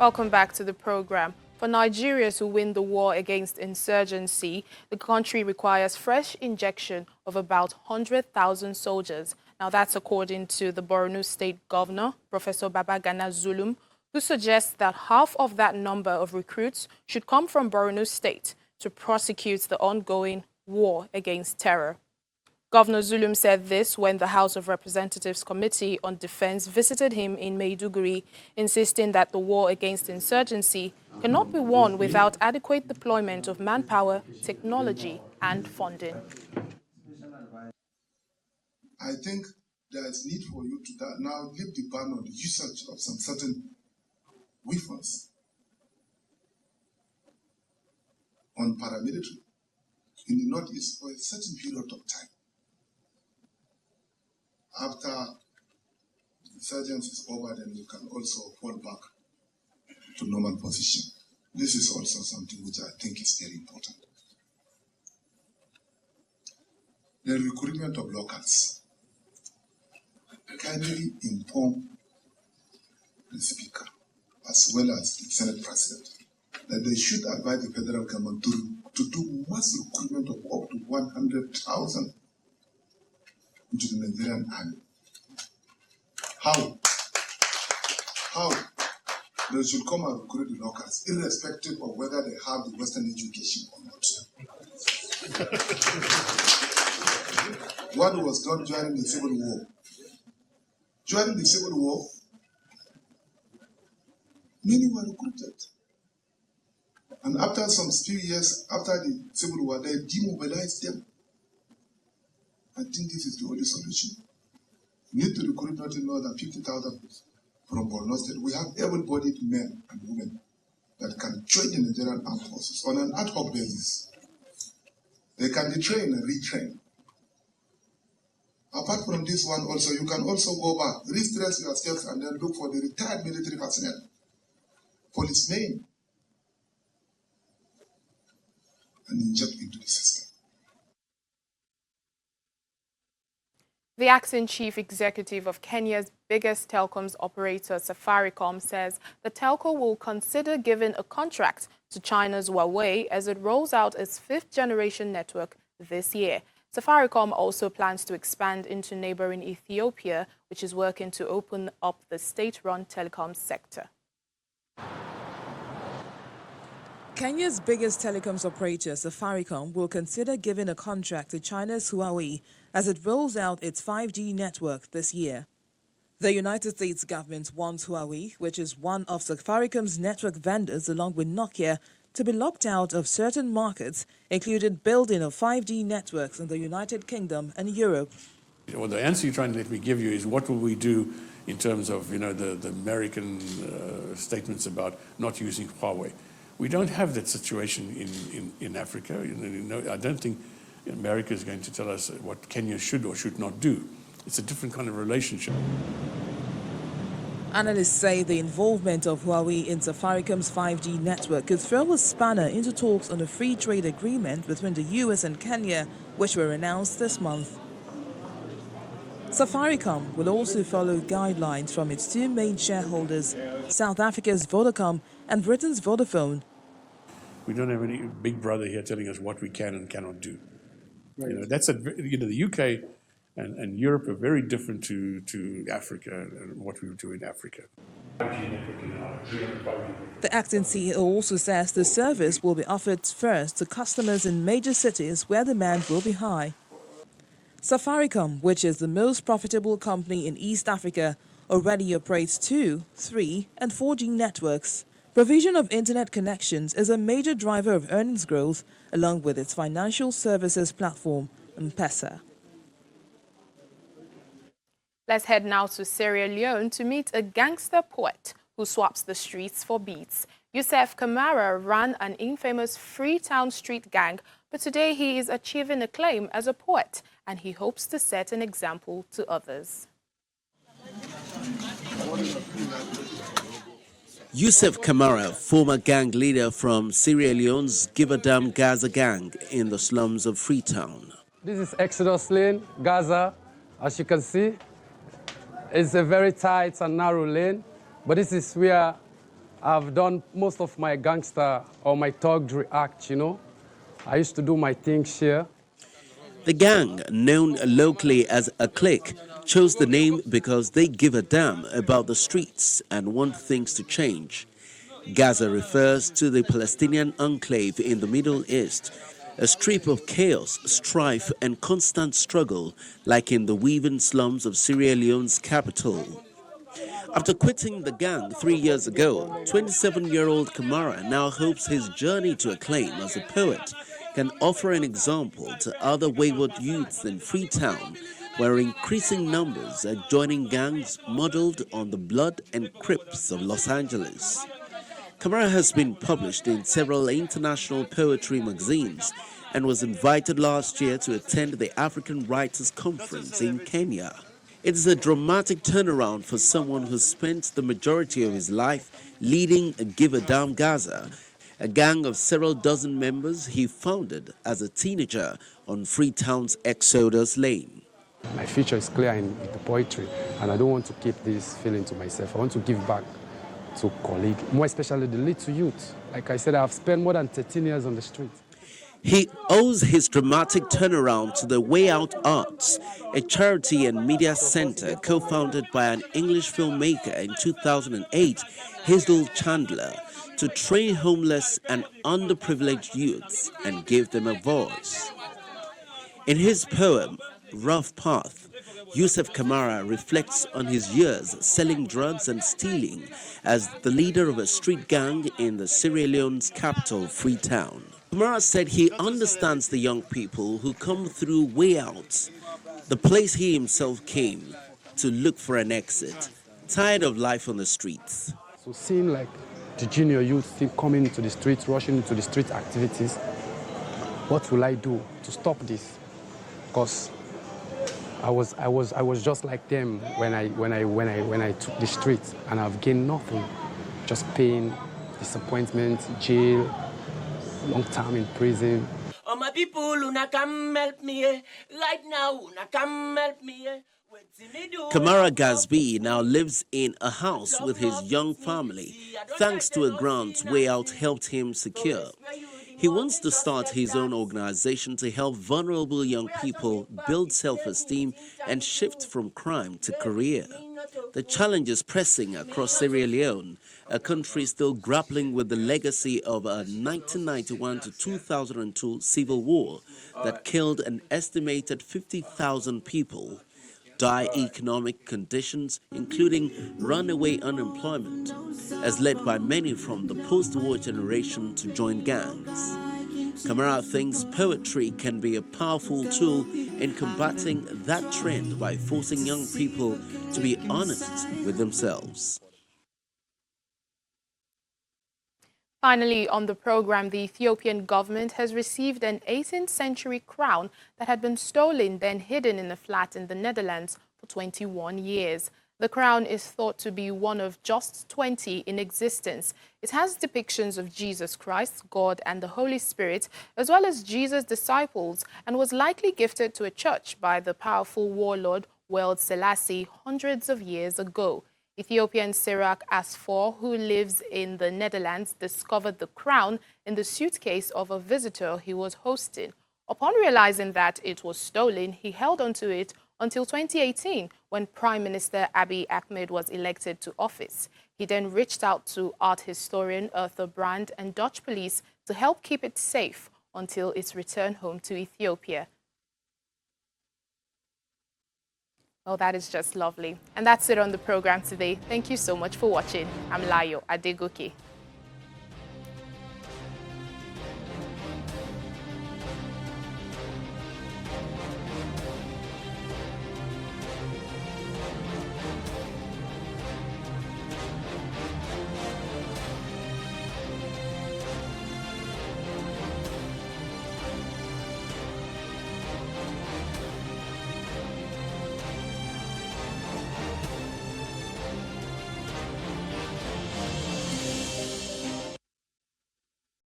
Welcome back to the program. For Nigeria to win the war against insurgency, the country requires fresh injection of about 100,000 soldiers. Now that's according to the Borno State Governor, Professor Babagana Zulum, who suggests that half of that number of recruits should come from Borno State to prosecute the ongoing war against terror. Governor Zulum said this when the House of Representatives Committee on Defense visited him in Maiduguri, insisting that the war against insurgency cannot be won without adequate deployment of manpower, technology, and funding. I think there is need for you to now lift the ban on the usage of some certain weapons on paramilitary in the Northeast for a certain period of time. After the insurgence is over, then you can also fall back to normal position. This is also something which I think is very important. The recruitment of locals. Kindly inform the Speaker as well as the Senate President that they should advise the federal government to do mass recruitment of up to 100,000 into the Nigerian army. How? They should come and recruit the locals, irrespective of whether they have the Western education or not. What was done during the Civil War? During the Civil War, many were recruited. And after some few years after the Civil War, they demobilized them. I think this is the only solution. We need to recruit not more than 50,000 from Borno State. We have able-bodied men and women that can join the Nigerian Armed Forces on an ad hoc basis. They can be trained and retrained. Apart from this one also, you can also go back, re-stress yourself and then look for the retired military personnel, policemen, and inject into the system. The acting chief executive of Kenya's biggest telecoms operator, Safaricom, says the telco will consider giving a contract to China's Huawei as it rolls out its fifth-generation network this year. Safaricom also plans to expand into neighboring Ethiopia, which is working to open up the state-run telecom sector. Kenya's biggest telecoms operator, Safaricom, will consider giving a contract to China's Huawei as it rolls out its 5G network this year. The United States government wants Huawei, which is one of Safaricom's network vendors along with Nokia, to be locked out of certain markets, including building of 5G networks in the United Kingdom and Europe. Well, the answer you're trying to let me give you is what will we do in terms of, the American statements about not using Huawei. We don't have that situation in Africa. I don't think America is going to tell us what Kenya should or should not do. It's a different kind of relationship. Analysts say the involvement of Huawei in Safaricom's 5G network could throw a spanner into talks on a free trade agreement between the US and Kenya, which were announced this month. Safaricom will also follow guidelines from its two main shareholders, South Africa's Vodacom and Britain's Vodafone. We don't have any big brother here telling us what we can and cannot do. Right. That's the UK and Europe are very different to Africa and what we do in Africa. The acting CEO also says the service will be offered first to customers in major cities where demand will be high. Safaricom, which is the most profitable company in East Africa, already operates 2, 3, and 4G networks. Provision of internet connections is a major driver of earnings growth, along with its financial services platform, M-Pesa. Let's head now to Sierra Leone to meet a gangster poet who swaps the streets for beats. Yusuf Kamara ran an infamous Freetown street gang, but today he is achieving acclaim as a poet, and he hopes to set an example to others. Yusuf Kamara, former gang leader from Sierra Leone's Give a Damn Gaza gang in the slums of Freetown. This is Exodus Lane, Gaza. As you can see, it's a very tight and narrow lane, but this is where I've done most of my gangster or my thug act, you know. I used to do my things here. The gang, known locally as a clique, chose the name because they give a damn about the streets and want things to change. Gaza refers to the Palestinian enclave in the Middle East, a strip of chaos, strife and constant struggle like in the weaving slums of Sierra Leone's capital. After quitting the gang 3 years ago, 27-year-old Kamara now hopes his journey to acclaim as a poet can offer an example to other wayward youths in Freetown, where increasing numbers are joining gangs modeled on the Blood and Crips of Los Angeles. Kamara has been published in several international poetry magazines and was invited last year to attend the African Writers' Conference in Kenya. It is a dramatic turnaround for someone who spent the majority of his life leading Give a Damn Gaza, a gang of several dozen members he founded as a teenager on Freetown's Exodus Lane. My future is clear in the poetry, and I don't want to keep this feeling to myself. I want to give back to colleagues, more especially the little youth. Like I said, I've spent more than 13 years on the street. He owes his dramatic turnaround to the Way Out Arts, a charity and media center co-founded by an English filmmaker in 2008, Hazel Chandler, to train homeless and underprivileged youths and give them a voice. In his poem, Rough Path, Yusuf Kamara reflects on his years selling drugs and stealing as the leader of a street gang in the Sierra Leone's capital, Freetown. Kamara said he understands the young people who come through Way Out, the place he himself came to look for an exit, tired of life on the streets. So seeing like the junior youth coming into the streets, rushing into the street activities, what will I do to stop this? Because I was just like them when I took the streets, and I've gained nothing, just pain, disappointment, jail, long time in prison. Oh my people, una come help me right now, una come help me. Kamara Gazbi now lives in a house with his young family, thanks to a grant Way Out helped him secure. He wants to start his own organization to help vulnerable young people build self-esteem and shift from crime to career. The challenge is pressing across Sierra Leone, a country still grappling with the legacy of a 1991 to 2002 civil war that killed an estimated 50,000 people. Dire economic conditions, including runaway unemployment, has led by many from the post-war generation to join gangs. Kamara thinks poetry can be a powerful tool in combating that trend by forcing young people to be honest with themselves. Finally, on the program, the Ethiopian government has received an 18th century crown that had been stolen, then hidden in a flat in the Netherlands for 21 years. The crown is thought to be one of just 20 in existence. It has depictions of Jesus Christ, God, and the Holy Spirit, as well as Jesus' disciples, and was likely gifted to a church by the powerful warlord Haile Selassie hundreds of years ago. Ethiopian Sirach Asfor, who lives in the Netherlands, discovered the crown in the suitcase of a visitor he was hosting. Upon realizing that it was stolen, he held onto it until 2018, when Prime Minister Abiy Ahmed was elected to office. He then reached out to art historian Arthur Brand and Dutch police to help keep it safe until its return home to Ethiopia. Well, that is just lovely. And that's it on the program today. Thank you so much for watching. I'm Layo Adegoke.